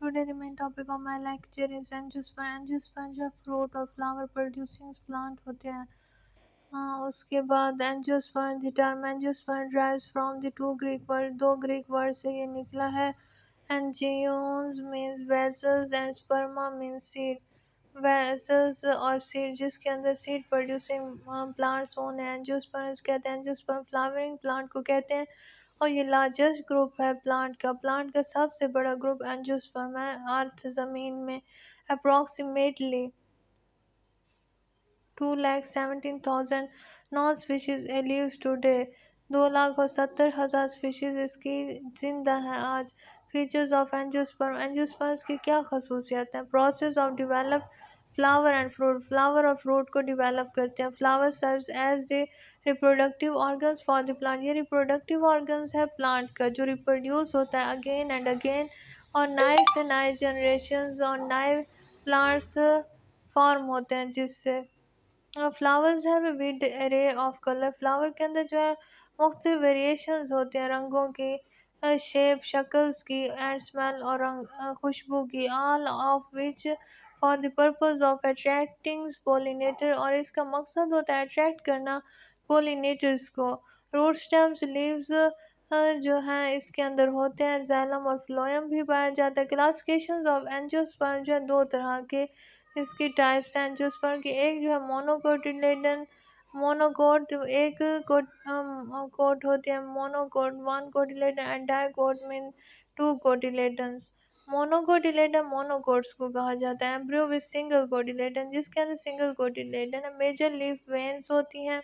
Today the main topic of my lecture is angiosperm. Angiosperm जो fruit और flower producing plant होते हैं. उसके बाद angiosperm, the term angiosperm derives from the दो Greek words से ये निकला है. Angios means vessels and sperma means seed. Vessels और seed जिसके अंदर seed producing plants होने angiosperms कहते हैं. angiosperm flowering plant को कहते हैं और ये लार्जेस्ट ग्रुप है प्लांट का सबसे बड़ा ग्रुप एंजियोस्पर्म है अर्थ ज़मीन में approximately 2,17,000 known species alive today 2,70,000 species इसकी ज़िंदा हैं आज. फीचर्स ऑफ एंजियोस्पर्म्स की क्या खसूसियात हैं. Process of develop flower and fruit. Flower और फ्रूट को डिवेलप करते हैं. Flower serves as the reproductive organs for the plant. ये रिप्रोडक्टिव ऑर्गन्स है प्लांट का जो रिप्रोड्यूस होता है अगेन एंड अगेन और नए से नए जनरेशन्स और नए प्लांट्स फॉर्म होते हैं जिससे flowers have a wide array of colour. Flower के अंदर जो है मुख्तलिफ वेरिएशंस होते हैं रंगों की, शेप शक्ल्स की एंड स्मेल और खुशबू की. All of which for the purpose of attracting pollinator. और इसका मकसद होता है अट्रैक्ट करना पोलिनेटर्स को. रूट स्टेम्स लीव्स जो हैं इसके अंदर होते हैं. जैलम और फ्लोएम भी पाया जाता है. क्लासिफिकेशंस ऑफ एंजियोस्पर्म जो है दो तरह के इसकी टाइप्स हैं एंजियोस्पर्म की. एक जो है मोनोकोटिलेडन मोनोकोट एक कोट होती है monocot one cotyledon and dicot mean two cotyledons. Monocotyledon monocots को कहा जाता है. एम्ब्रियो विद सिंगल कोटिलेडन जिसके अंदर सिंगल कोटिलेडन है. मेजर लीफ वेन्स होती हैं.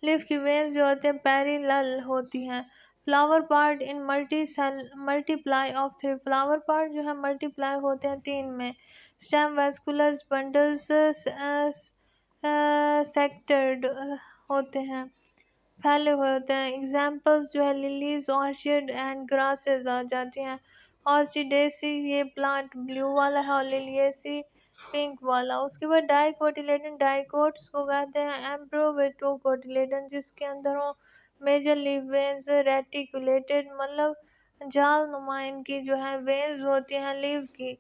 लीफ की वेन्स जो होते हैं पैरेलल होती हैं. Flower part in multiply of 3. Flower part जो है मल्टीप्लाई होते हैं 3 में. स्टेम वैस्कुलर्स बंडल्स सेक्टर्ड होते हैं फैले हुए होते हैं. एग्जाम्पल्स जो है लिलीज ऑर्चिड एंड ग्रासेस आ जाती हैं. ऑर्चिडेसी ये प्लांट ब्लू वाला है और लिलियेसी पिंक वाला. उसके बाद डाइकोटिलेडन डाइकोट्स को कहते हैं. एम्ब्रो विद टू कोटिलेडन जिसके अंदर हो मेजर लीफ वेन्स रेटिकुलेटेड मतलब जाल नुमा इनकी जो है वेन्स होती हैं लीफ की.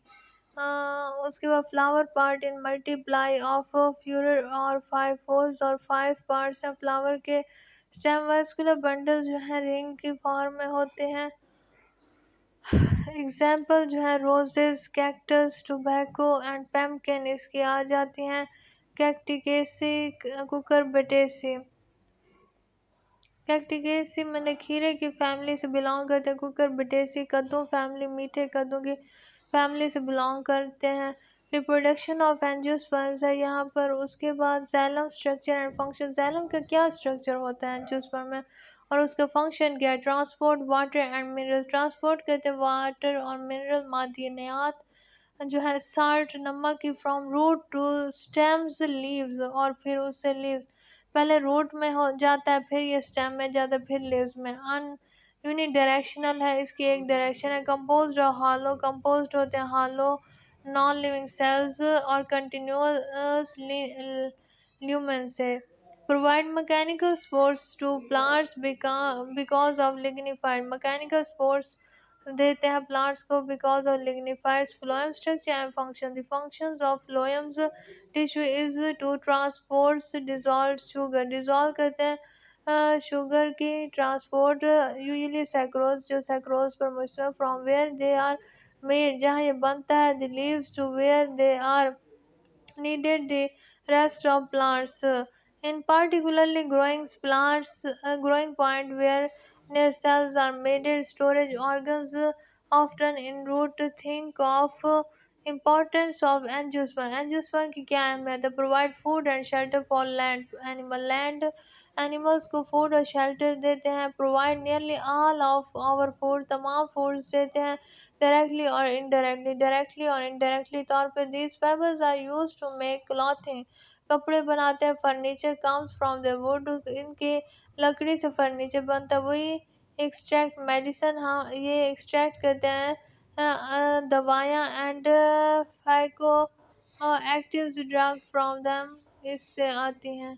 उसके बाद flower part in multiply of Führer और 5 फोल्स और 5 पार्ट्स हैं फ्लावर के. स्टेम वैस्कुलर बंडल जो है रिंग की फॉर्म में होते हैं. एग्जाम्पल जो है रोजेस कैक्टस टोबैको एंड पैम्पकिन इसकी आ जाती हैं. कैक्टिकेसी कुकुरबिटेसी. कैक्टिकेसी मैंने खीरे की फैमिली से बिलोंग करते हैं. कुकुरबिटेसी कद्दू फैमिली मीठे कद्दू की फैमिली से बिलोंग करते हैं. रिप्रोडक्शन ऑफ एंजियोस्पर्म्स है यहाँ पर. उसके बाद जैलम स्ट्रक्चर एंड फंक्शन. जैलम का क्या स्ट्रक्चर होता है एंजियोस्पर्म में और उसका फंक्शन क्या है. Transport water and mineral. Transport करते हैं वाटर और मिनरल मादनियात जो है साल्ट नमक की from root to stems leaves और फिर उससे लीव्स पहले रूट में हो जाता है फिर ये स्टेम में जाता है फिर लीव्स में. यूनिडायरेक्शनल है इसकी एक डायरेक्शन है. कंपोज्ड और हालो कंपोज्ड होते हैं हालो नॉन लिविंग सेल्स और कंटिन्यूअस ल्यूमेन से. Provide mechanical supports to plants because of lignified. Mechanical supports देते हैं प्लांट्स को because of lignifieds. Phloem structure and function. The functions of phloems tissue is to transports dissolve sugar. Dissolve करते हैं sugar की. Transport usually sucrose जो sucrose पर मुश्तमिल from where they are made जहाँ ये बनता है the leaves to where they are needed the rest of plants. In particularly growing point where their cells are made storage organs often in root. Think of importance of angiosperm. angiosperm की क्या अहमियत है. provide food and shelter for land animals को food और shelter देते हैं. provide nearly all of our food तमाम foods देते हैं डायरेक्टली और इनडायरेक्टली तौर पे. these fibers are used to make clothing. कपड़े बनाते हैं. Furniture comes from the wood. इनके लकड़ी से फर्नीचर बनता है. वही एक्सट्रैक्ट मेडिसिन हाँ ये एक्सट्रैक्ट करते हैं दवायाँ and psychoactive drug from them इससे आती हैं.